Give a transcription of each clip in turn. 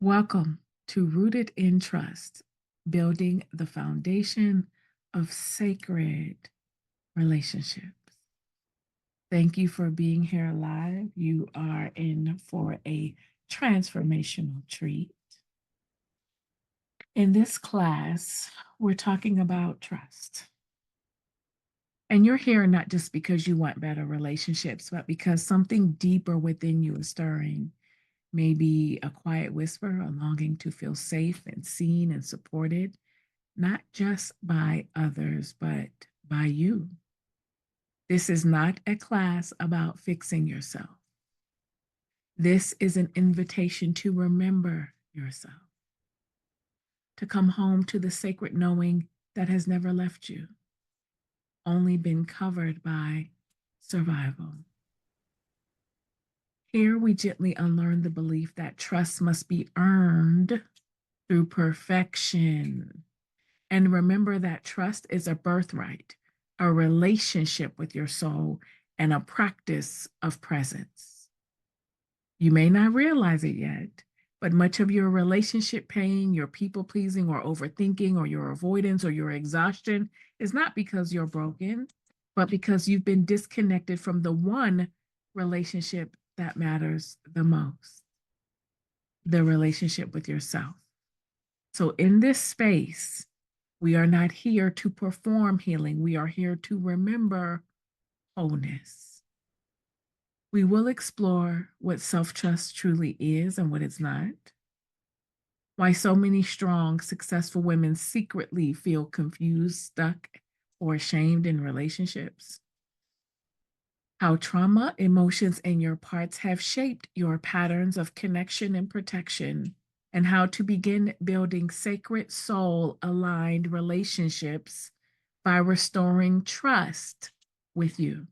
Welcome to Rooted in Trust, building the foundation of sacred relationships. Thank you for being here live. You are in for a transformational treat. In this class, we're talking about trust. And you're here not just because you want better relationships, but because something deeper within you is stirring. Maybe a quiet whisper, a longing to feel safe and seen and supported, not just by others, but by you. This is not a class about fixing yourself. This is an invitation to remember yourself, to come home to the sacred knowing that has never left you, only been covered by survival. Here we gently unlearn the belief that trust must be earned through perfection. And remember that trust is a birthright, a relationship with your soul, and a practice of presence. You may not realize it yet, but much of your relationship pain, your people pleasing or overthinking, or your avoidance or your exhaustion is not because you're broken, but because you've been disconnected from the one relationship that matters the most, the relationship with yourself. So, in this space, we are not here to perform healing. We are here to remember wholeness. We will explore what self trust truly is and what it's not. Why so many strong, successful women secretly feel confused, stuck, or ashamed in relationships. How trauma, emotions, and your parts have shaped your patterns of connection and protection, and how to begin building sacred soul aligned relationships by restoring trust with you.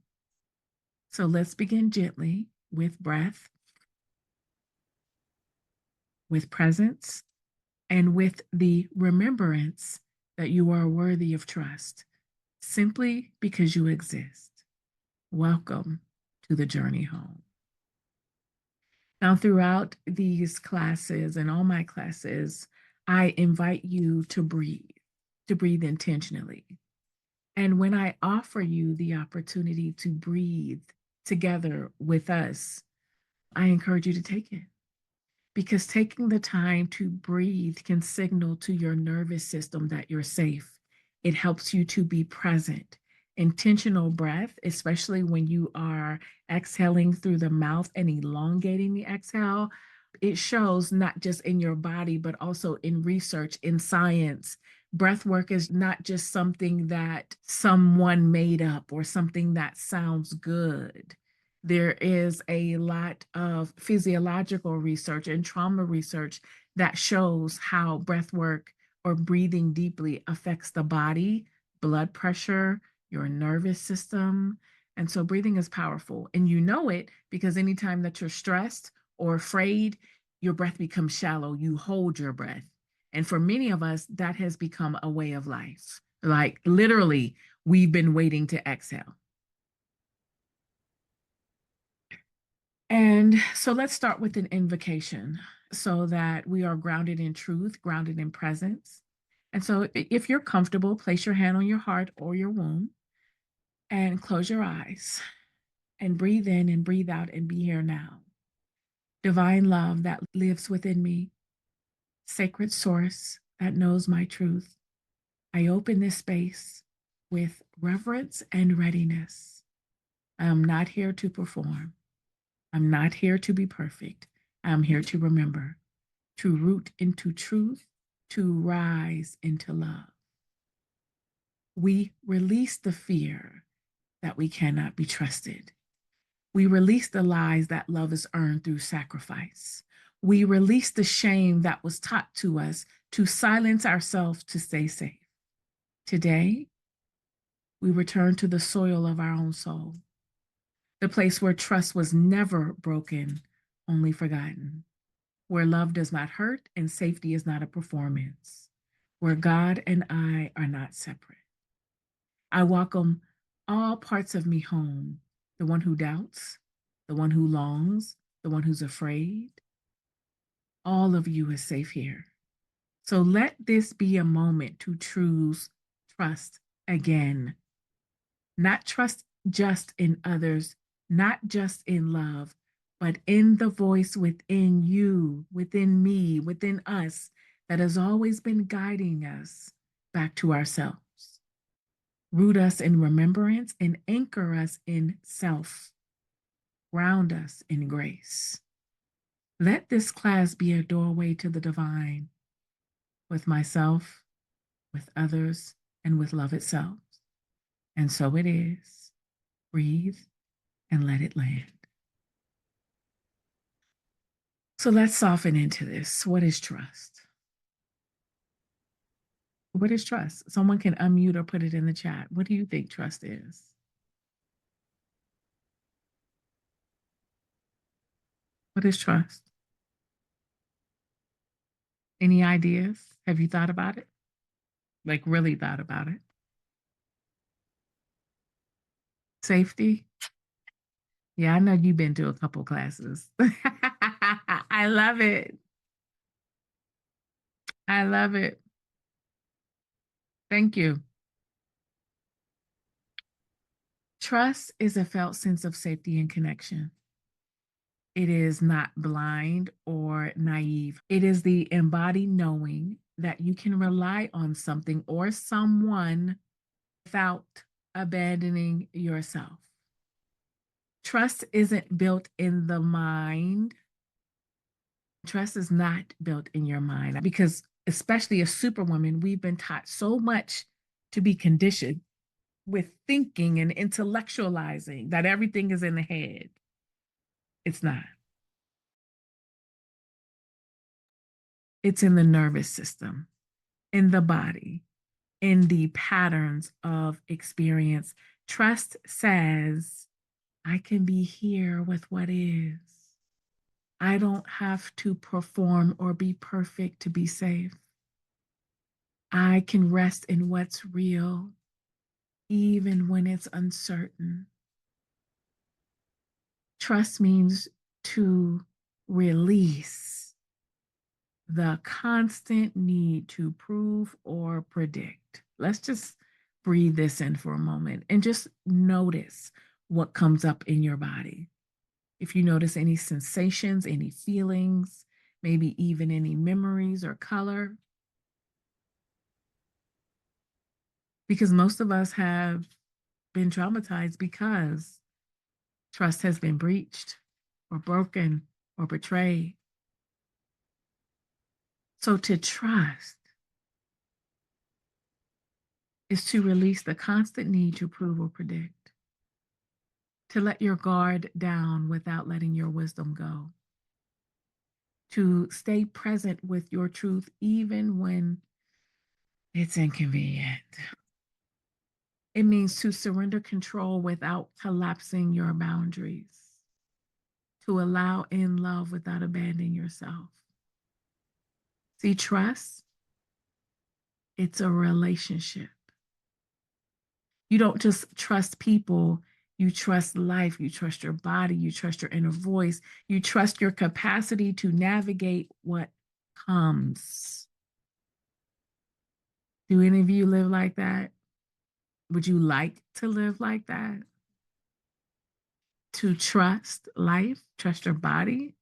So let's begin gently with breath, with presence, and with the remembrance that you are worthy of trust simply because you exist. Welcome to the journey home. Now, throughout these classes and all my classes, I invite you to breathe intentionally. And when I offer you the opportunity to breathe together with us, I encourage you to take it. Because taking the time to breathe can signal to your nervous system that you're safe. It helps you to be present. Intentional breath, especially when you are exhaling through the mouth and elongating the exhale, it shows not just in your body, but also in research, in science. Breath work is not just something that someone made up or something that sounds good. There is a lot of physiological research and trauma research that shows how breath work or breathing deeply affects the body, blood pressure, your nervous system. And so breathing is powerful. And you know it because anytime that you're stressed or afraid, your breath becomes shallow. You hold your breath. And for many of us, that has become a way of life. Like literally, we've been waiting to exhale. And so let's start with an invocation so that we are grounded in truth, grounded in presence. And so if you're comfortable, place your hand on your heart or your womb and close your eyes and breathe in and breathe out and be here now. Divine love that lives within me, sacred source that knows my truth. I open this space with reverence and readiness. I am not here to perform. I'm not here to be perfect. I'm here to remember, to root into truth, to rise into love. We release the fear that we cannot be trusted. We release the lies that love is earned through sacrifice. We release the shame that was taught to us to silence ourselves to stay safe. Today, we return to the soil of our own soul, the place where trust was never broken, only forgotten, where love does not hurt and safety is not a performance, where God and I are not separate. I welcome all parts of me home, the one who doubts, the one who longs, the one who's afraid, all of you is safe here. So let this be a moment to choose trust again. Not trust just in others, not just in love, but in the voice within you, within me, within us that has always been guiding us back to ourselves. Root us in remembrance and anchor us in self. Ground us in grace. Let this class be a doorway to the divine with myself, with others, and with love itself. And so it is. Breathe and let it land. So let's soften into this. What is trust? What is trust? Someone can unmute or put it in the chat. What do you think trust is? What is trust? Any ideas? Have you thought about it? Like really thought about it? Safety? Yeah, I know you've been to a couple classes. I love it. I love it. Thank you. Trust is a felt sense of safety and connection. It is not blind or naive. It is the embodied knowing that you can rely on something or someone without abandoning yourself. Trust isn't built in the mind. Trust is not built in your mind because, especially as superwoman, we've been taught so much to be conditioned with thinking and intellectualizing that everything is in the head. It's not. It's in the nervous system, in the body, in the patterns of experience. Trust says, I can be here with what is. I don't have to perform or be perfect to be safe. I can rest in what's real, even when it's uncertain. Trust means to release the constant need to prove or predict. Let's just breathe this in for a moment and just notice what comes up in your body. If you notice any sensations, any feelings, maybe even any memories or color, because most of us have been traumatized because trust has been breached or broken or betrayed. So to trust is to release the constant need to prove or predict, to let your guard down without letting your wisdom go, to stay present with your truth even when it's inconvenient. It means to surrender control without collapsing your boundaries, to allow in love without abandoning yourself. See, trust, it's a relationship. You don't just trust people, you trust life, you trust your body, you trust your inner voice, you trust your capacity to navigate what comes. Do any of you live like that? Would you like to live like that? To trust life, trust your body,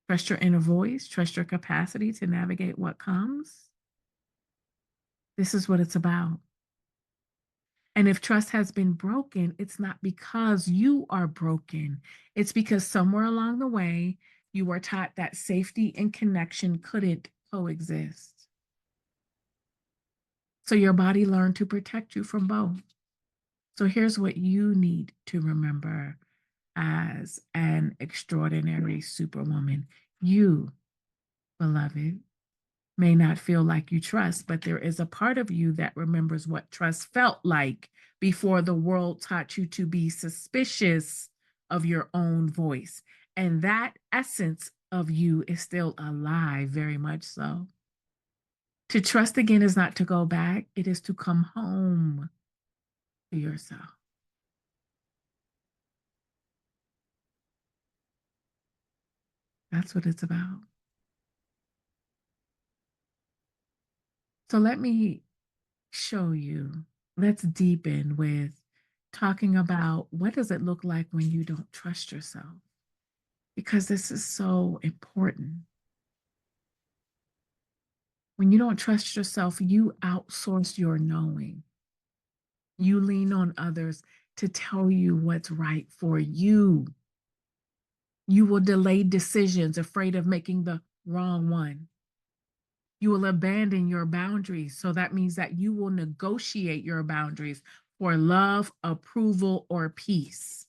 trust your inner voice, trust your capacity to navigate what comes? This is what it's about. And if trust has been broken, it's not because you are broken. It's because somewhere along the way, you were taught that safety and connection couldn't coexist. So your body learned to protect you from both. So here's what you need to remember as an extraordinary superwoman. You, beloved, may not feel like you trust, but there is a part of you that remembers what trust felt like before the world taught you to be suspicious of your own voice. And that essence of you is still alive, very much so. To trust again is not to go back, it is to come home to yourself. That's what it's about. So let me show you. Let's deepen with talking about what does it look like when you don't trust yourself? Because this is so important. When you don't trust yourself, you outsource your knowing. You lean on others to tell you what's right for you. You will delay decisions, afraid of making the wrong one. You will abandon your boundaries. So that means that you will negotiate your boundaries for love, approval, or peace.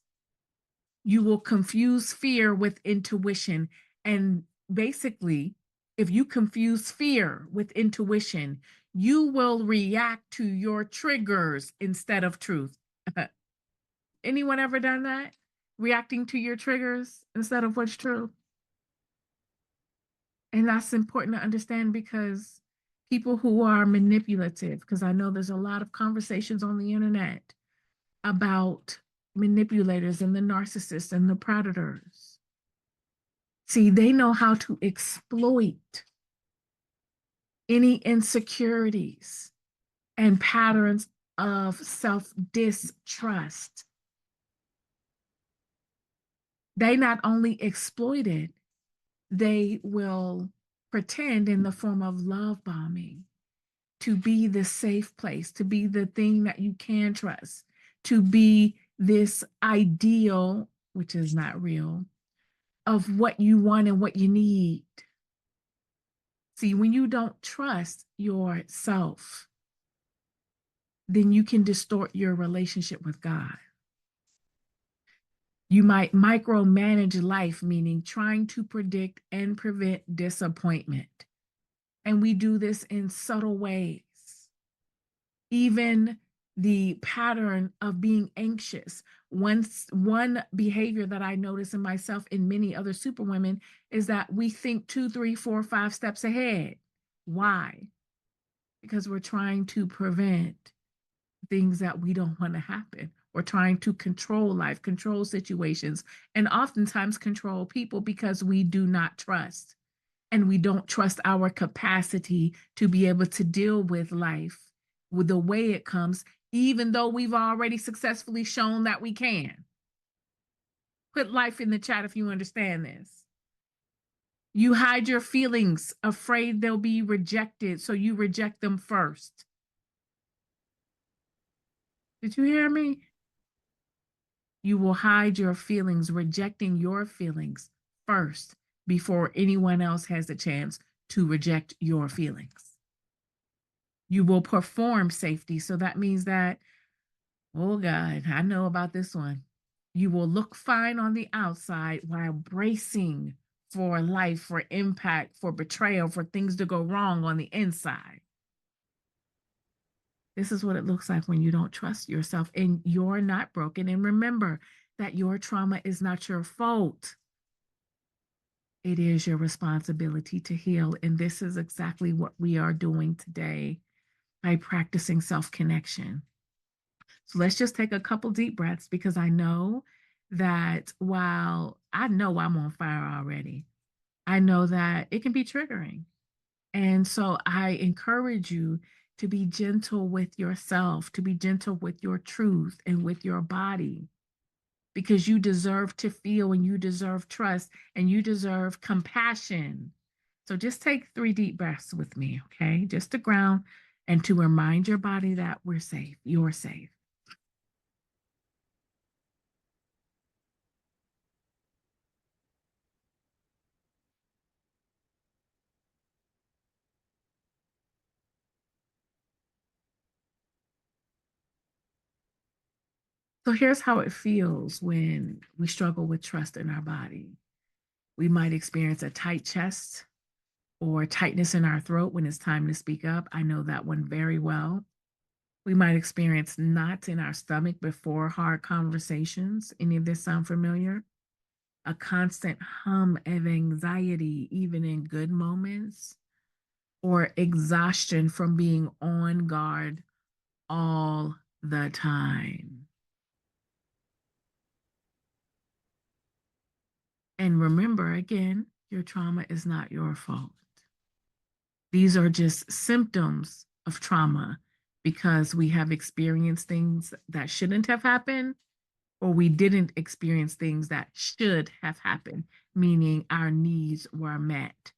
You will confuse fear with intuition. And basically, if you confuse fear with intuition, you will react to your triggers instead of truth. Anyone ever done that? Reacting to your triggers instead of what's true? And that's important to understand because people who are manipulative, because I know there's a lot of conversations on the internet about manipulators and the narcissists and the predators. See, they know how to exploit any insecurities and patterns of self distrust. They not only exploit it, they will pretend in the form of love bombing to be the safe place, to be the thing that you can trust, to be this ideal, which is not real, of what you want and what you need. See, when you don't trust yourself, then you can distort your relationship with God. You might micromanage life, meaning trying to predict and prevent disappointment. And we do this in subtle ways. Even the pattern of being anxious. One behavior that I notice in myself and many other superwomen is that we think 2, 3, 4, 5 steps ahead. Why? Because we're trying to prevent things that we don't want to happen. We're trying to control life, control situations, and oftentimes control people because we do not trust. And we don't trust our capacity to be able to deal with life with the way it comes, even though we've already successfully shown that we can. Put life in the chat if you understand this. You hide your feelings, afraid they'll be rejected, so you reject them first. Did you hear me? You will hide your feelings, rejecting your feelings first before anyone else has a chance to reject your feelings. You will perform safety. So that means that, oh God, I know about this one. You will look fine on the outside while bracing for life, for impact, for betrayal, for things to go wrong on the inside. This is what it looks like when you don't trust yourself and you're not broken. And remember that your trauma is not your fault. It is your responsibility to heal. And this is exactly what we are doing today by practicing self-connection. So let's just take a couple deep breaths because I know that while I know I'm on fire already, I know that it can be triggering. And so I encourage you to be gentle with yourself, to be gentle with your truth and with your body, because you deserve to feel and you deserve trust and you deserve compassion. So just take 3 deep breaths with me, okay? Just to ground and to remind your body that we're safe, you're safe. So here's how it feels when we struggle with trust in our body. We might experience a tight chest or tightness in our throat when it's time to speak up. I know that one very well. We might experience knots in our stomach before hard conversations. Any of this sound familiar? A constant hum of anxiety, even in good moments, or exhaustion from being on guard all the time. And remember, again, your trauma is not your fault. These are just symptoms of trauma because we have experienced things that shouldn't have happened, or we didn't experience things that should have happened, meaning our needs were met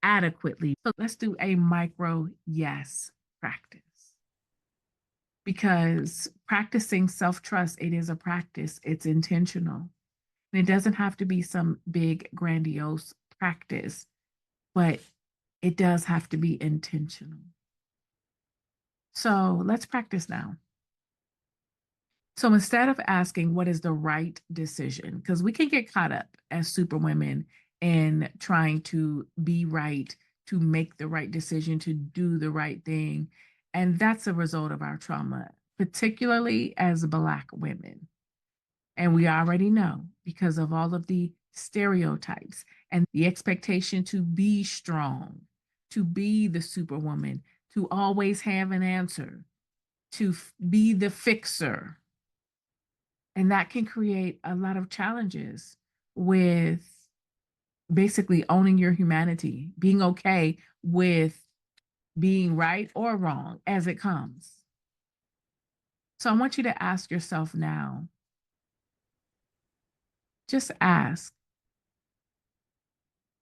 adequately. So let's do a micro yes practice, because practicing self-trust, it is a practice, it's intentional. And it doesn't have to be some big grandiose practice, but it does have to be intentional. So let's practice now. So instead of asking what is the right decision, because we can get caught up as superwomen in trying to be right, to make the right decision, to do the right thing. And that's a result of our trauma, particularly as Black women. And we already know, because of all of the stereotypes and the expectation to be strong, to be the superwoman, to always have an answer, to be the fixer. And that can create a lot of challenges with basically owning your humanity, being okay with being right or wrong as it comes. So I want you to ask yourself now, just ask,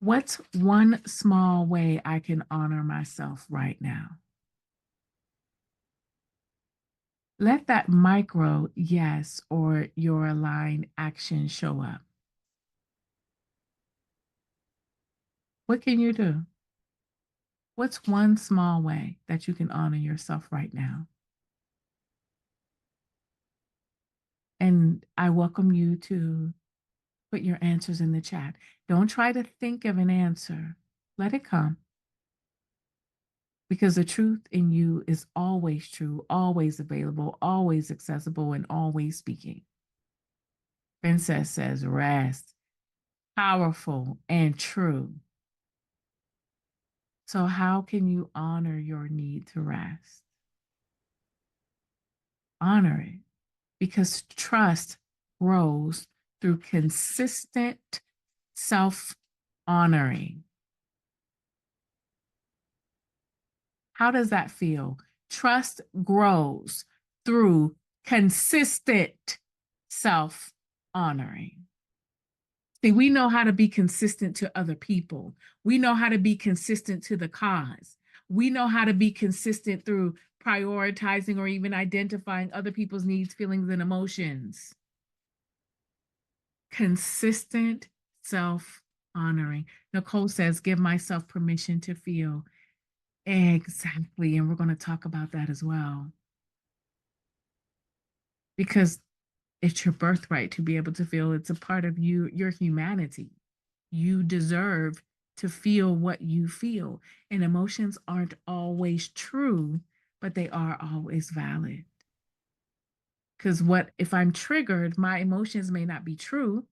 what's one small way I can honor myself right now? Let that micro yes or your aligned action show up. What can you do? What's one small way that you can honor yourself right now? And I welcome you to put your answers in the chat. Don't try to think of an answer. Let it come. Because the truth in you is always true, always available, always accessible, and always speaking. Princess says rest, powerful and true. So how can you honor your need to rest? Honor it, because trust grows through consistent self-honoring. How does that feel? Trust grows through consistent self-honoring. See, we know how to be consistent to other people. We know how to be consistent to the cause. We know how to be consistent through prioritizing or even identifying other people's needs, feelings, and emotions. Consistent self-honoring. Nicole says, give myself permission to feel. Exactly. And we're going to talk about that as well. Because it's your birthright to be able to feel. It's a part of you, your humanity. You deserve to feel what you feel. And emotions aren't always true, but they are always valid. Because what if I'm triggered, my emotions may not be true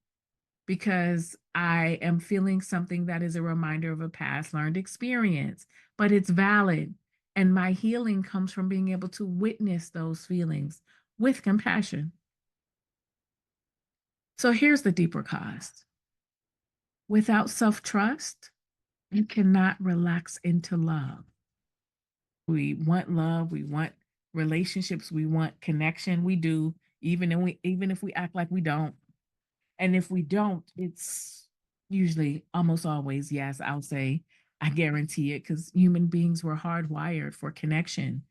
because I am feeling something that is a reminder of a past learned experience, but it's valid. And my healing comes from being able to witness those feelings with compassion. So here's the deeper cost. Without self-trust, you cannot relax into love. We want love, we want relationships, we want connection. We do, even if we act like we don't. And if we don't, it's usually almost always yes, I'll say, I guarantee it, because human beings were hardwired for connection.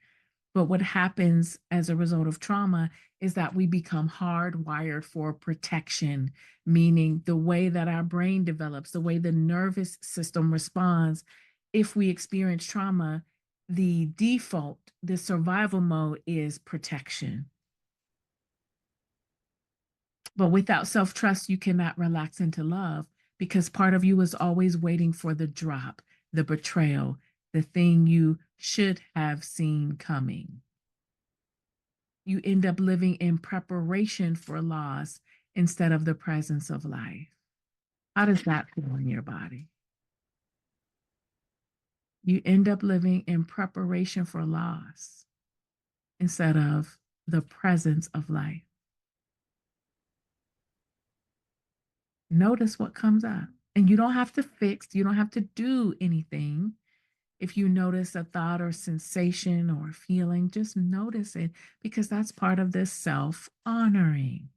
But what happens as a result of trauma is that we become hardwired for protection, meaning the way that our brain develops, the way the nervous system responds. If we experience trauma, the default, the survival mode is protection. But without self-trust, you cannot relax into love, because part of you is always waiting for the drop, the betrayal, the thing you should have seen coming. You end up living in preparation for loss instead of the presence of life. How does that feel in your body? You end up living in preparation for loss instead of the presence of life. Notice what comes up. And you don't have to fix, you don't have to do anything. If you notice a thought or sensation or feeling, just notice it because that's part of this self-honoring.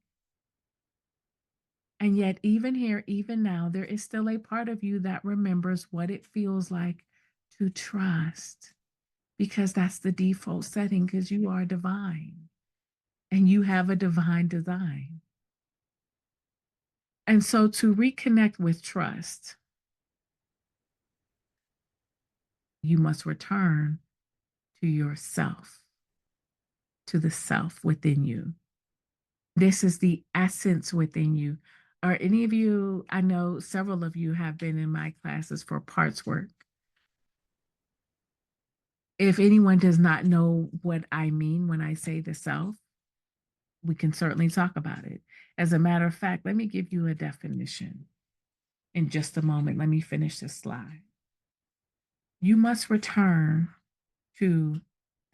And yet, even here, even now, there is still a part of you that remembers what it feels like to trust because that's the default setting because you are divine and you have a divine design. And so to reconnect with trust, you must return to yourself, to the self within you. This is the essence within you. Are any of you, I know several of you have been in my classes for parts work. If anyone does not know what I mean when I say the self, we can certainly talk about it. As a matter of fact, let me give you a definition in just a moment. Let me finish this slide. You must return to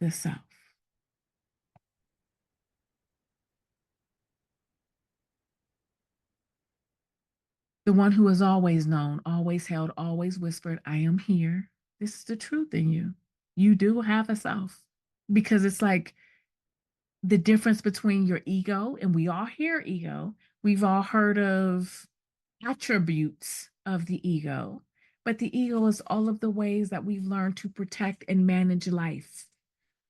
the self. The one who has always known, always held, always whispered, I am here. This is the truth in you. You do have a self because it's like the difference between your ego, and we all hear ego. We've all heard of attributes of the ego, but the ego is all of the ways that we've learned to protect and manage life,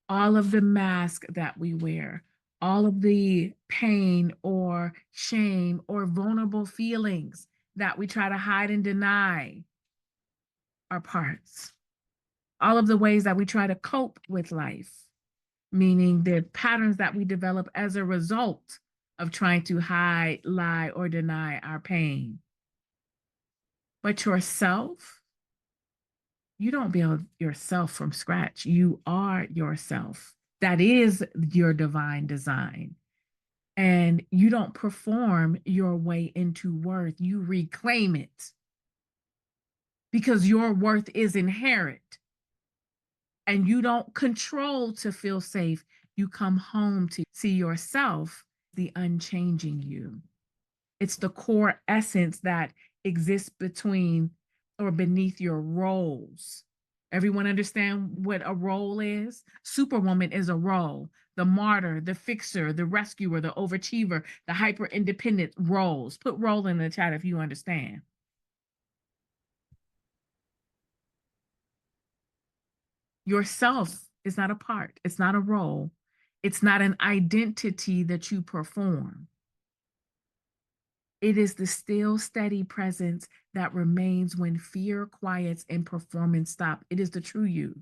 all of the masks that we wear, all of the pain or shame or vulnerable feelings that we try to hide and deny are parts. All of the ways that we try to cope with life, meaning the patterns that we develop as a result of trying to hide, lie, or deny our pain. But yourself, you don't build yourself from scratch. You are yourself. That is your divine design. And you don't perform your way into worth. You reclaim it because your worth is inherent. And you don't control to feel safe. You come home to see yourself, the unchanging you. It's the core essence that exists between or beneath your roles. Everyone understand what a role is? Superwoman is a role. The martyr, the fixer, the rescuer, the overachiever, the hyper independent roles. Put role in the chat if you understand. Yourself is not a part, it's not a role, it's not an identity that you perform. It is the still, steady presence that remains when fear quiets and performance stop. It is the true you.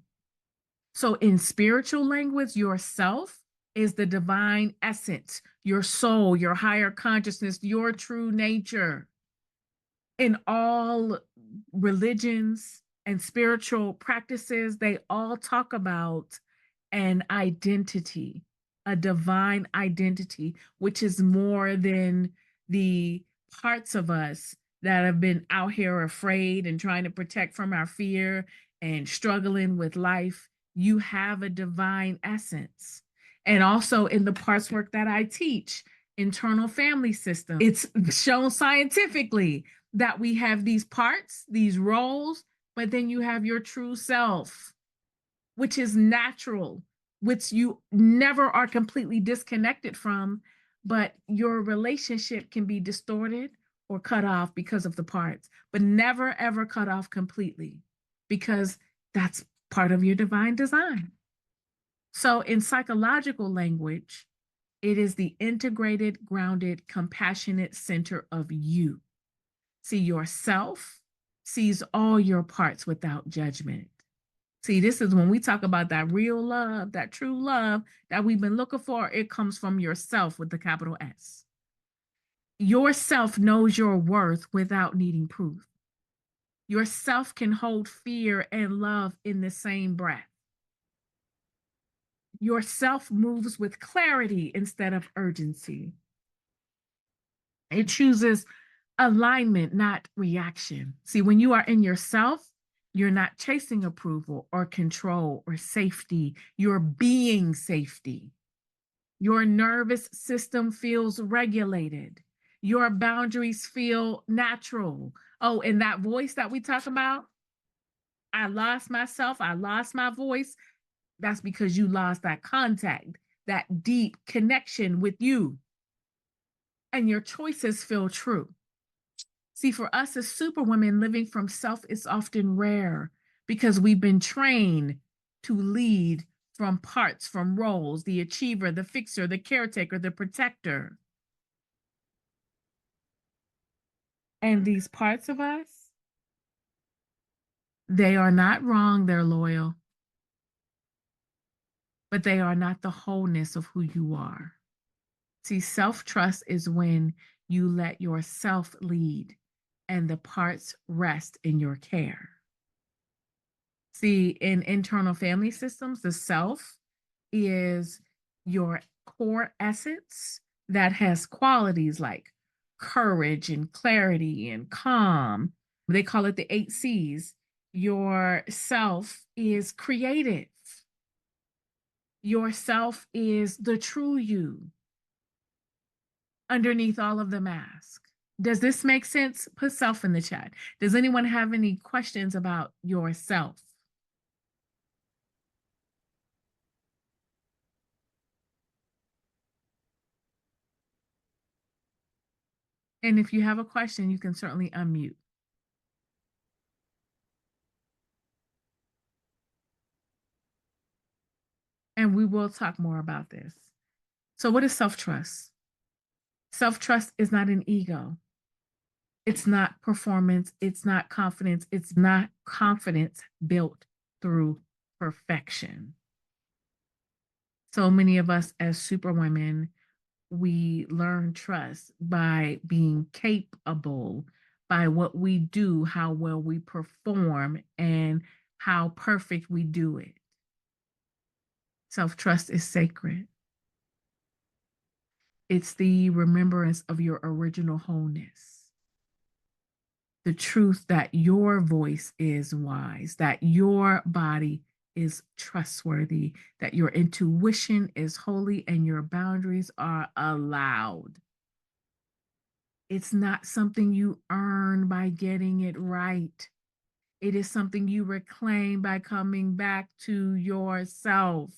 So, in spiritual language, yourself is the divine essence, your soul, your higher consciousness, your true nature. In all religions and spiritual practices, they all talk about an identity, a divine identity, which is more than the parts of us that have been out here afraid and trying to protect from our fear and struggling with life. You have a divine essence. And also in the parts work that I teach, internal family system, it's shown scientifically that we have these parts, these roles, but then you have your true self, which is natural, which you never are completely disconnected from, but your relationship can be distorted or cut off because of the parts, but never ever cut off completely because that's part of your divine design. So in psychological language, it is the integrated, grounded, compassionate center of you. See, yourself sees all your parts without judgment. See, this is when we talk about that real love, that true love that we've been looking for. It comes from yourself with the capital S. Yourself knows your worth without needing proof. Yourself can hold fear and love in the same breath. Yourself moves with clarity instead of urgency. It chooses alignment, not reaction. See, when you are in yourself, you're not chasing approval or control or safety. You're being safety. Your nervous system feels regulated. Your boundaries feel natural. Oh, and that voice that we talk about, I lost myself, I lost my voice. That's because you lost that contact, that deep connection with you, and your choices feel true. See, for us as superwomen, living from self is often rare because we've been trained to lead from parts, from roles, the achiever, the fixer, the caretaker, the protector. And these parts of us, they are not wrong, they're loyal, but they are not the wholeness of who you are. See, self trust is when you let yourself lead and the parts rest in your care. See, in internal family systems, the self is your core essence that has qualities like courage and clarity and calm. They call it the 8 C's. Your self is creative. Your self is the true you underneath all of the mask. Does this make sense? Put self in the chat. Does anyone have any questions about yourself? And if you have a question, you can certainly unmute. And we will talk more about this. So, what is self trust? Self trust is not an ego, it's not performance, it's not confidence, it's not confidence built through perfection. So many of us as superwomen, we learn trust by being capable, by what we do, how well we perform, and how perfect we do it. Self trust is sacred. It's the remembrance of your original wholeness, the truth that your voice is wise, that your body is trustworthy, that your intuition is holy, and your boundaries are allowed. It's not something you earn by getting it right. It is something you reclaim by coming back to yourself.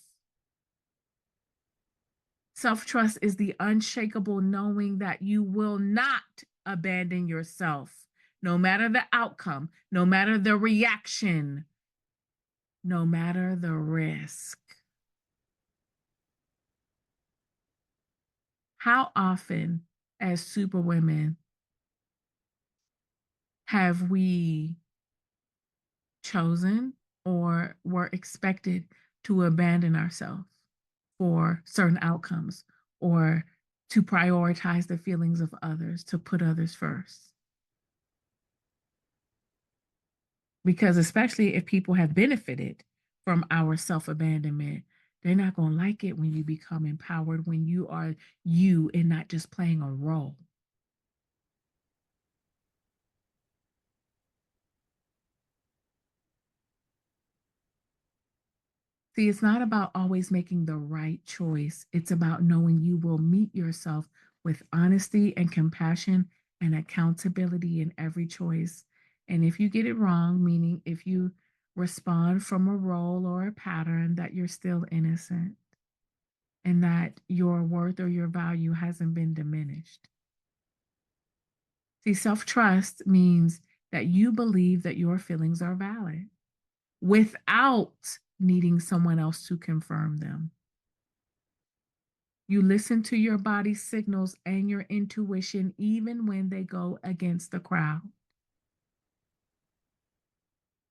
Self-trust is the unshakable knowing that you will not abandon yourself, no matter the outcome, no matter the reaction, no matter the risk. How often, as superwomen, have we chosen or were expected to abandon ourselves for certain outcomes or to prioritize the feelings of others, to put others first? Because especially if people have benefited from our self-abandonment, they're not going to like it when you become empowered, when you are you and not just playing a role. See, it's not about always making the right choice. It's about knowing you will meet yourself with honesty and compassion and accountability in every choice. And if you get it wrong, meaning if you respond from a role or a pattern, that you're still innocent and that your worth or your value hasn't been diminished. See, self trust means that you believe that your feelings are valid without needing someone else to confirm them. You listen to your body signals and your intuition even when they go against the crowd.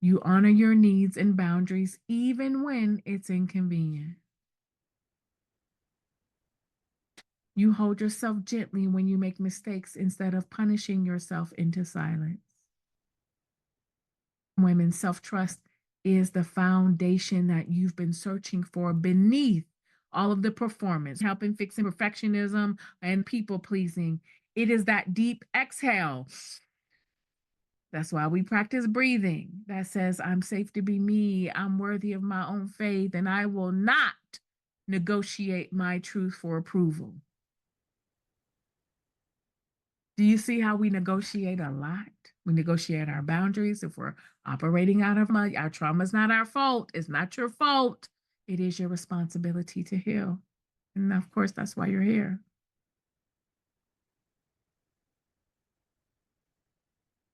You honor your needs and boundaries even when it's inconvenient. You hold yourself gently when you make mistakes instead of punishing yourself into silence. Women's self-trust is the foundation that you've been searching for beneath all of the performance, helping fixing perfectionism and people pleasing. It is that deep exhale. That's why we practice breathing that says, I'm safe to be me, I'm worthy of my own faith, and I will not negotiate my truth for approval. Do you see how we negotiate a lot? We negotiate our boundaries. If we're operating out of our trauma is not our fault. It's not your fault. It is your responsibility to heal. And of course, that's why you're here.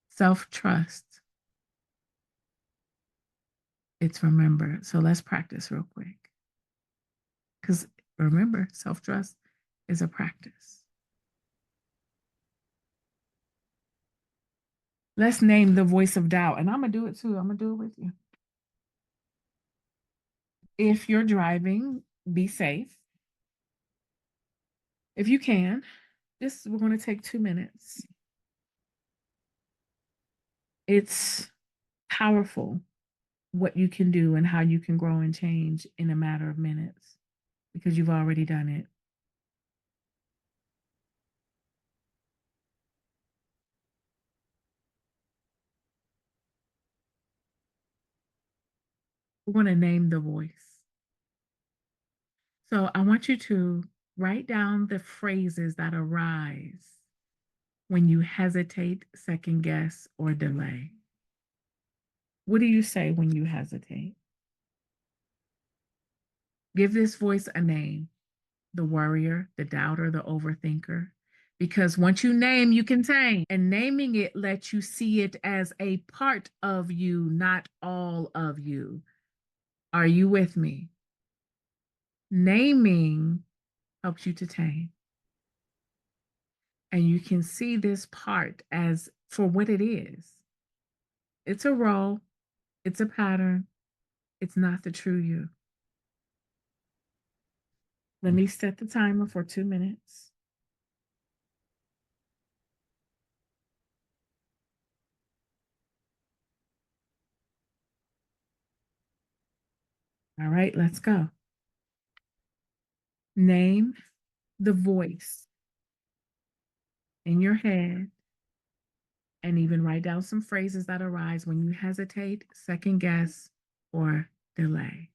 Self-trust. It's remember. So let's practice real quick. Because remember, self-trust is a practice. Let's name the voice of doubt. And I'm going to do it too. I'm going to do it with you. If you're driving, be safe. If you can, we're going to take 2 minutes. It's powerful what you can do and how you can grow and change in a matter of minutes because you've already done it. We're going to name the voice. So I want you to write down the phrases that arise when you hesitate, second guess, or delay. What do you say when you hesitate? Give this voice a name: the worrier, the doubter, the overthinker. Because once you name, you can tame. And naming it lets you see it as a part of you, not all of you. Are you with me? Naming helps you to tame. And you can see this part as for what it is. It's a role, it's a pattern, it's not the true you. Let me set the timer for 2 minutes. All right, let's go. Name the voice in your head and even write down some phrases that arise when you hesitate, second guess, or delay.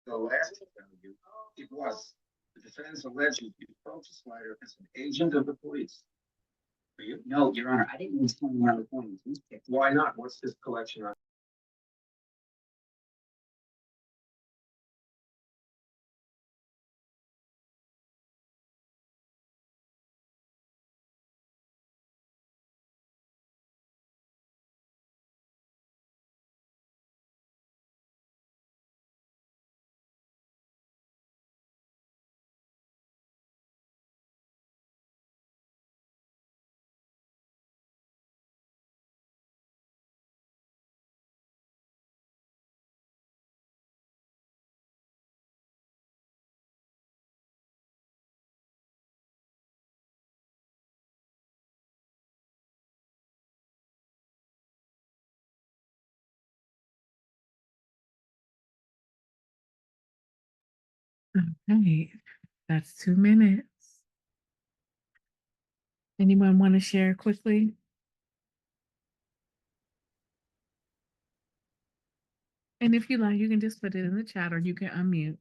The last interview, it was the defense alleged you approached Slider as an agent of the police. You? No, Your Honor, I didn't use 21 of the Why not? What's this collection on? Okay, that's 2 minutes. Anyone want to share quickly? And if you like, you can just put it in the chat or you can unmute.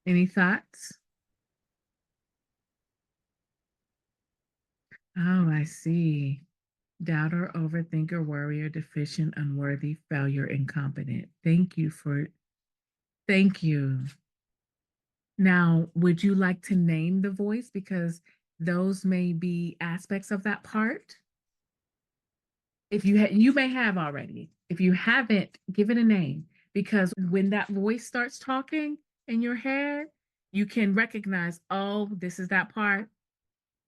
Any thoughts? Oh, I see. Doubter, overthinker, worrier, deficient, unworthy, failure, incompetent. Thank you. Now, would you like to name the voice? Because those may be aspects of that part. If you you may have already. If you haven't, give it a name. because when that voice starts talking in your head, you can recognize, oh, this is that part.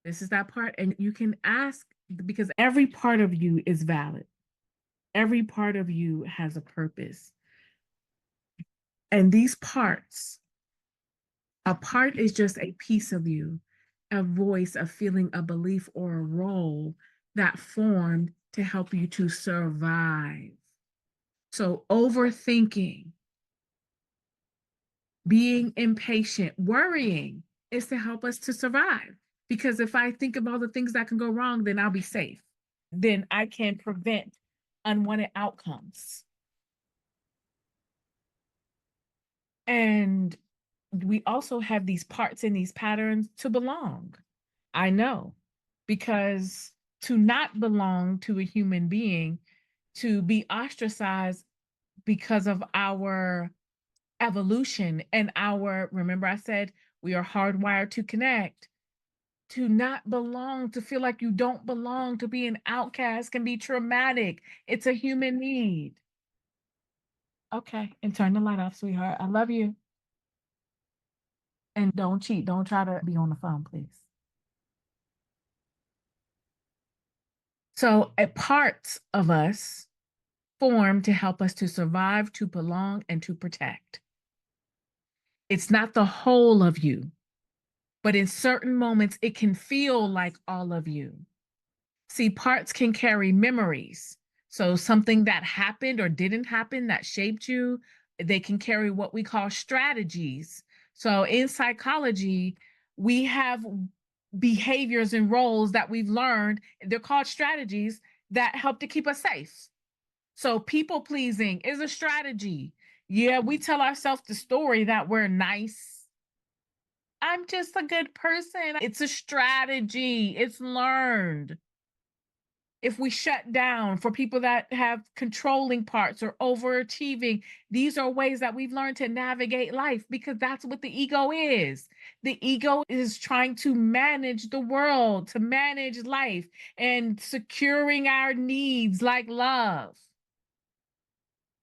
This is that part. And you can ask because every part of you is valid. Every part of you has a purpose. And these parts, a part is just a piece of you, a voice, a feeling, a belief, or a role that formed to help you to survive. So, overthinking, being impatient, worrying is to help us to survive. Because if I think of all the things that can go wrong, then I'll be safe. Then I can prevent unwanted outcomes. And we also have these parts and these patterns to belong. I know, because to not belong to a human being, to be ostracized because of our evolution and our, remember, I said we are hardwired to connect. To not belong, to feel like you don't belong, to be an outcast can be traumatic. It's a human need. Okay, and turn the light off, sweetheart. I love you. And don't cheat. Don't try to be on the phone, please. So, a parts of us form to help us to survive, to belong, and to protect. It's not the whole of you, but in certain moments, it can feel like all of you. See, parts can carry memories. So, something that happened or didn't happen that shaped you, they can carry what we call strategies. So, in psychology, we have behaviors and roles that we've learned. They're called strategies that help to keep us safe. So people pleasing is a strategy. Yeah, we tell ourselves the story that we're nice. I'm just a good person. It's a strategy, it's learned. If we shut down for people that have controlling parts or overachieving, these are ways that we've learned to navigate life because that's what the ego is. The ego is trying to manage the world, to manage life, and securing our needs like love.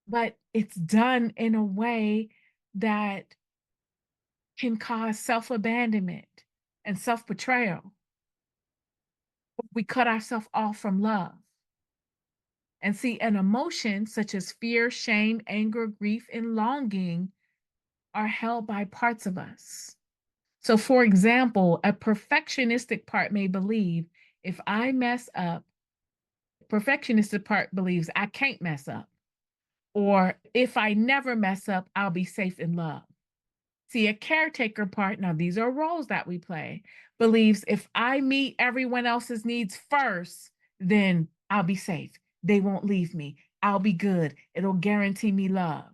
But it's done in a way that can cause self abandonment and self betrayal. We cut ourselves off from love. And see, an emotion such as fear, shame, anger, grief, and longing are held by parts of us. So, for example, a perfectionistic part may believe if I mess up, perfectionistic part believes I can't mess up. Or if I never mess up, I'll be safe in love. See, a caretaker part, now these are roles that we play, believes if I meet everyone else's needs first, then I'll be safe. They won't leave me. I'll be good. It'll guarantee me love.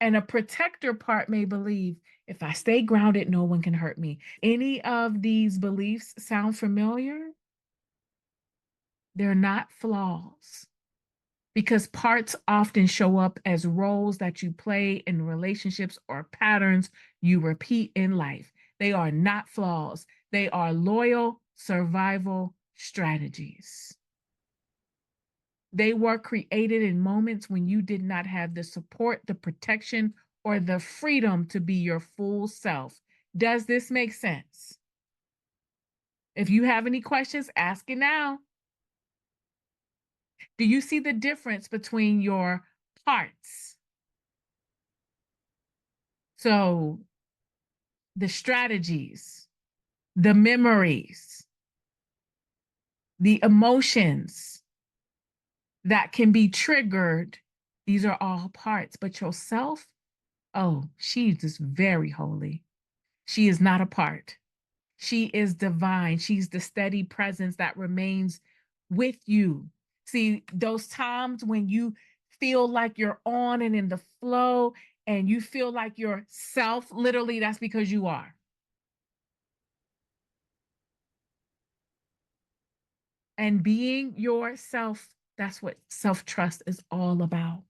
And a protector part may believe if I stay grounded, no one can hurt me. Any of these beliefs sound familiar? They're not flaws because parts often show up as roles that you play in relationships or patterns you repeat in life. They are not flaws, they are loyal survival strategies. They were created in moments when you did not have the support, the protection, or the freedom to be your full self. Does this make sense? If you have any questions, ask it now. Do you see the difference between your parts? So, the strategies, the memories, the emotions that can be triggered, these are all parts. But yourself, oh, she's just very holy. She is not a part. She is divine. She's the steady presence that remains with you. See, those times when you feel like you're on and in the flow and you feel like yourself, literally, that's because you are. And being yourself, that's what self trust is all about.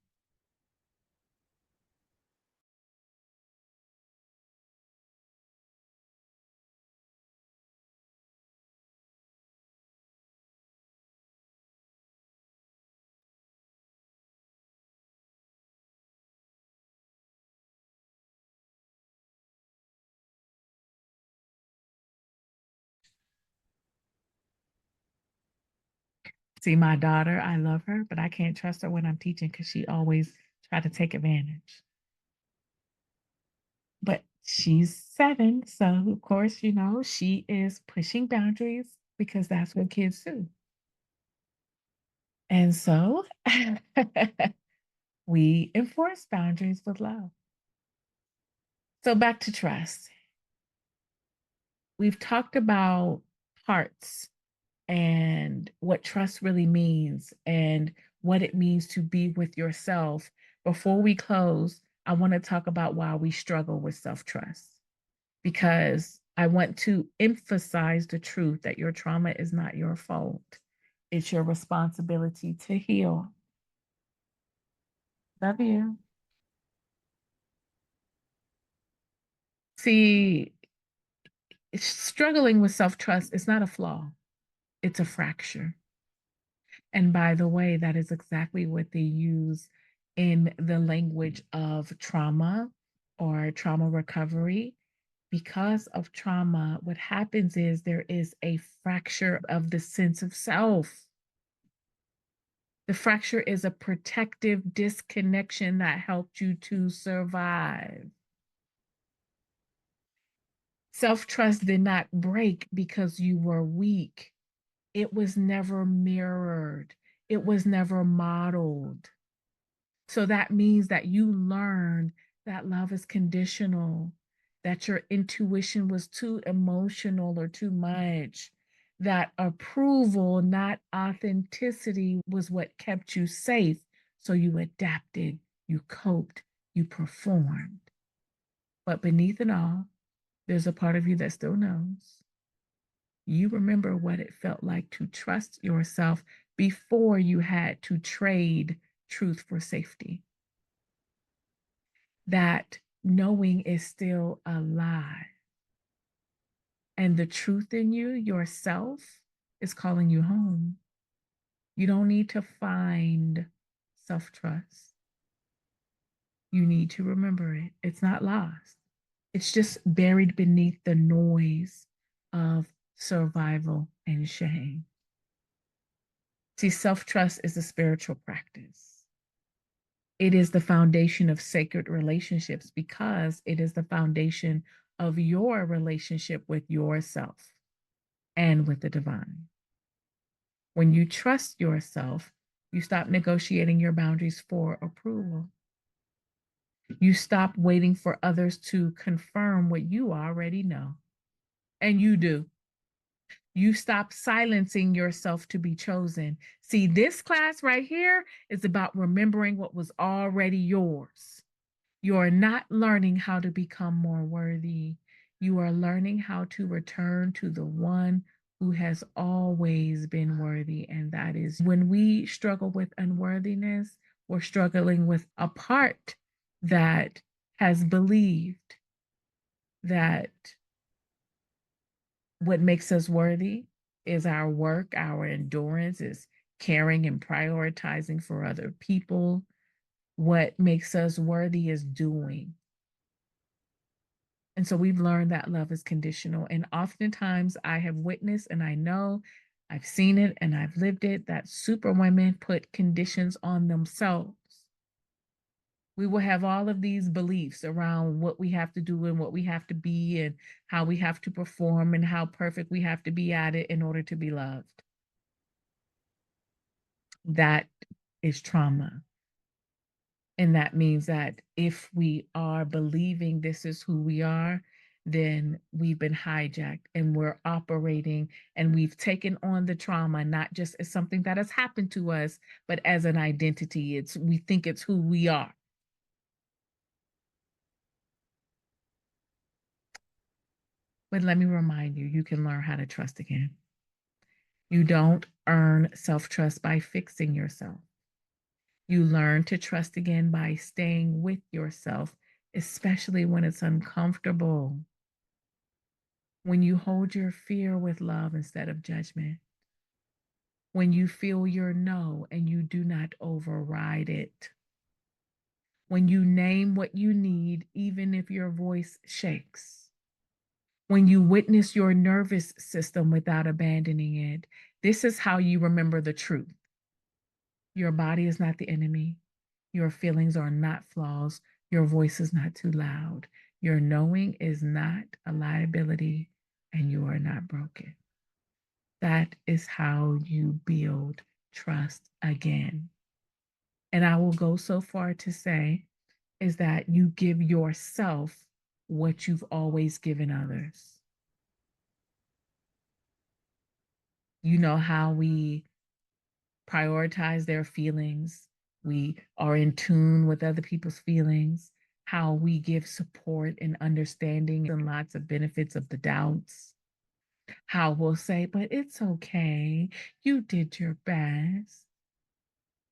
See, my daughter, I love her, but I can't trust her when I'm teaching because she always try to take advantage. But she's 7, so of course, she is pushing boundaries because that's what kids do. And so we enforce boundaries with love. So back to trust. We've talked about parts and what trust really means and what it means to be with yourself. Before we close, I want to talk about why we struggle with self trust because I want to emphasize the truth that your trauma is not your fault. It's your responsibility to heal. Love you. See, struggling with self trust is not a flaw, it's a fracture. And by the way, that is exactly what they use in the language of trauma or trauma recovery. Because of trauma, what happens is there is a fracture of the sense of self. The fracture is a protective disconnection that helped you to survive. Self trust did not break because you were weak. It was never mirrored, it was never modeled. So that means that you learned that love is conditional, that your intuition was too emotional or too much, that approval, not authenticity, was what kept you safe. So you adapted, you coped, you performed. But beneath it all, there's a part of you that still knows. You remember what it felt like to trust yourself before you had to trade truth for safety. That knowing is still alive. And the truth in you, yourself, is calling you home. You don't need to find self trust. You need to remember it. It's not lost, it's just buried beneath the noise of survival and shame. See, self trust is a spiritual practice. It is the foundation of sacred relationships because it is the foundation of your relationship with yourself and with the divine. When you trust yourself, you stop negotiating your boundaries for approval. You stop waiting for others to confirm what you already know. And you do. You stop silencing yourself to be chosen. See, this class right here is about remembering what was already yours. You are not learning how to become more worthy. You are learning how to return to the one who has always been worthy. And that is when we struggle with unworthiness, we're struggling with a part that has believed that what makes us worthy is our work, our endurance, is caring and prioritizing for other people. What makes us worthy is doing. And so we've learned that love is conditional. And oftentimes I have witnessed, and I know I've seen it and I've lived it, that super women put conditions on themselves. We will have all of these beliefs around what we have to do and what we have to be and how we have to perform and how perfect we have to be at it in order to be loved. That is trauma. And that means that if we are believing this is who we are, then we've been hijacked and we're operating and we've taken on the trauma, not just as something that has happened to us, but as an identity. We think it's who we are. But let me remind you, you can learn how to trust again. You don't earn self-trust by fixing yourself. You learn to trust again by staying with yourself, especially when it's uncomfortable. When you hold your fear with love instead of judgment. When you feel your no and you do not override it. When you name what you need, even if your voice shakes. When you witness your nervous system without abandoning it. This is how you remember the truth. Your body is not the enemy. Your feelings are not flaws. Your voice is not too loud. Your knowing is not a liability, and you are not broken. That is how you build trust again. And I will go so far to say is that you give yourself what you've always given others. You know how we prioritize their feelings. We are in tune with other people's feelings, how we give support and understanding and lots of benefits of the doubts, how we'll say, but it's okay. You did your best.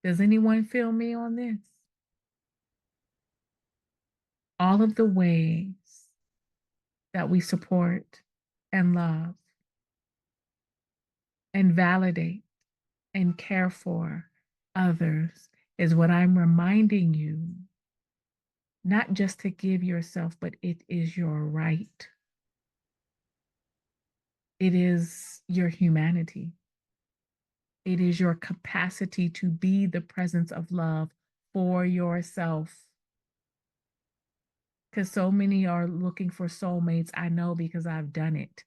Does anyone feel me on this? All of the ways that we support and love and validate and care for others is what I'm reminding you, not just to give yourself, but it is your right. It is your humanity. It is your capacity to be the presence of love for yourself. Because so many are looking for soulmates. I know because I've done it.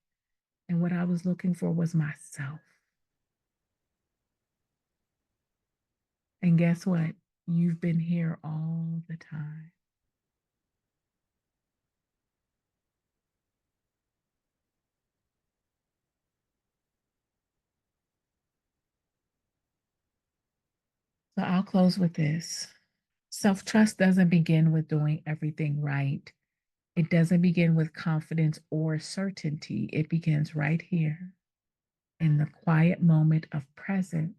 And what I was looking for was myself. And guess what? You've been here all the time. So I'll close with this. Self trust doesn't begin with doing everything right. It doesn't begin with confidence or certainty. It begins right here in the quiet moment of presence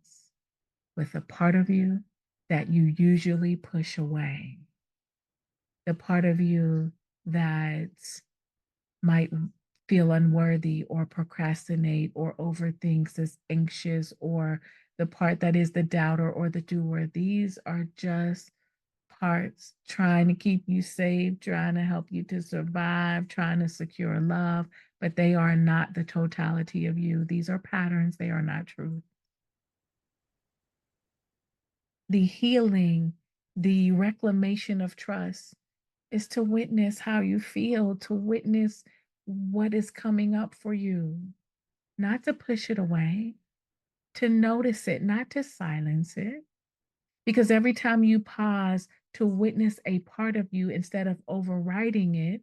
with a part of you that you usually push away, the part of you that might feel unworthy or procrastinate or overthinks, is anxious, or the part that is the doubter or the doer. These are just parts trying to keep you safe, trying to help you to survive, trying to secure love, but they are not the totality of you. These are patterns, they are not truth. The healing, the reclamation of trust is to witness how you feel, to witness what is coming up for you, not to push it away, to notice it, not to silence it. Because every time you pause to witness a part of you instead of overriding it,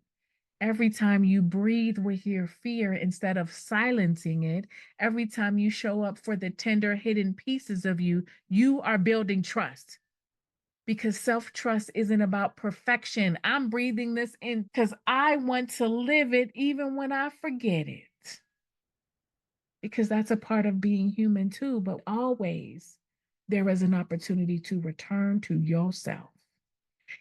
every time you breathe with your fear instead of silencing it, every time you show up for the tender hidden pieces of you, you are building trust. Because self trust isn't about perfection. I'm breathing this in because I want to live it even when I forget it. Because that's a part of being human too. But always there is an opportunity to return to yourself.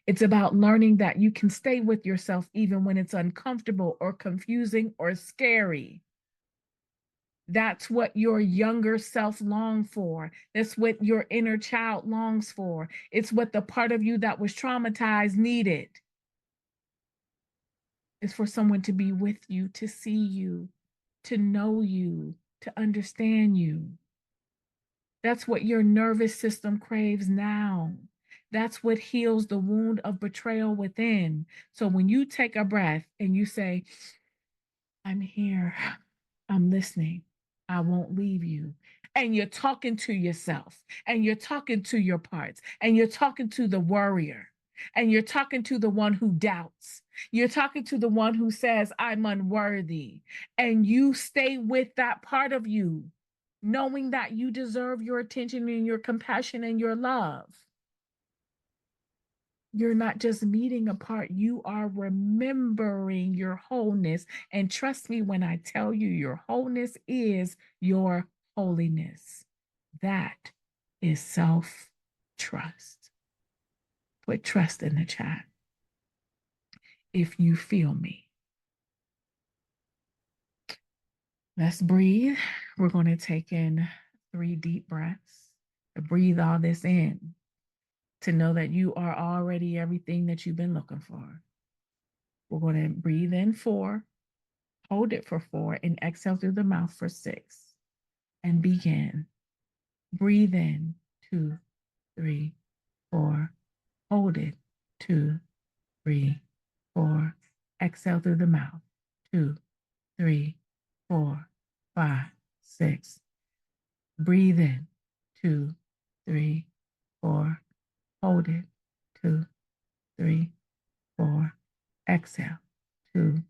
It's about learning that you can stay with yourself even when it's uncomfortable or confusing or scary. That's what your younger self longs for. That's what your inner child longs for. It's what the part of you that was traumatized needed. It's for someone to be with you, to see you, to know you, to understand you. That's what your nervous system craves now. That's what heals the wound of betrayal within. So when you take a breath and you say, I'm here, I'm listening, I won't leave you. And you're talking to yourself, and you're talking to your parts, and you're talking to the warrior, and you're talking to the one who doubts. You're talking to the one who says, I'm unworthy. And you stay with that part of you, knowing that you deserve your attention and your compassion and your love. You're not just meeting a part, you are remembering your wholeness. And trust me when I tell you, your wholeness is your holiness. That is self trust. Put trust in the chat if you feel me. Let's breathe. We're going to take in 3 deep breaths to breathe all this in, to know that you are already everything that you've been looking for. We're going to breathe in 4, hold it for 4, and exhale through the mouth for 6. and begin. Breathe in, 2, 3, 4. Hold it, 2, 3, 4. Exhale through the mouth, 2, 3, 4, 5, 6. Breathe in, 2, 3, 4. Hold it, 2, 3, 4. Exhale, 2,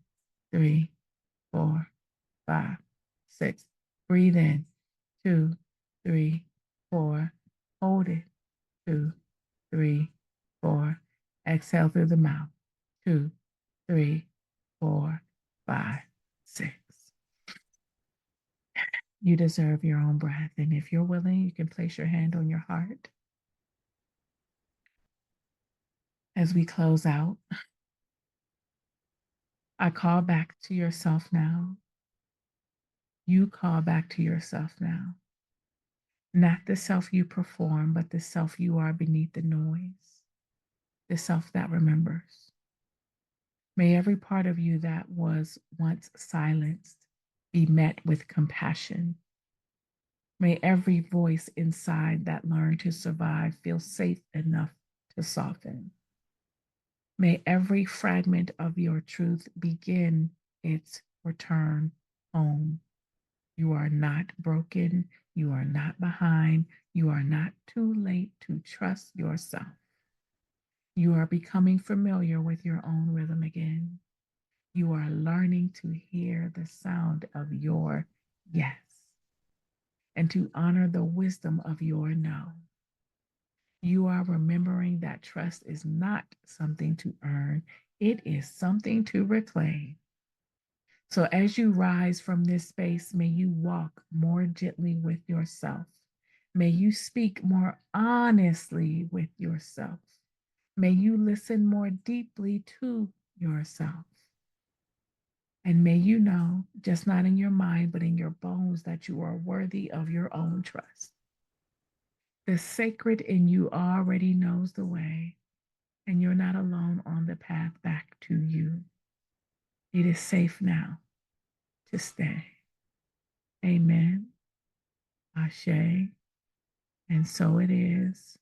3, 4, 5, 6. Breathe in, 2, 3, 4. Hold it, 2, 3, 4. Exhale through the mouth, 2, 3, 4, 5, 6. You deserve your own breath. And if you're willing, you can place your hand on your heart. As we close out, I call back to yourself now. You call back to yourself now. Not the self you perform, but the self you are beneath the noise, the self that remembers. May every part of you that was once silenced be met with compassion. May every voice inside that learned to survive feel safe enough to soften. May every fragment of your truth begin its return home. You are not broken. You are not behind. You are not too late to trust yourself. You are becoming familiar with your own rhythm again. You are learning to hear the sound of your yes and to honor the wisdom of your no. You are remembering that trust is not something to earn, it is something to reclaim. So as you rise from this space, may you walk more gently with yourself. May you speak more honestly with yourself. May you listen more deeply to yourself. And may you know, just not in your mind, but in your bones, that you are worthy of your own trust. The sacred in you already knows the way, and you're not alone on the path back to you. It is safe now to stay. Amen. Ashe. And so it is.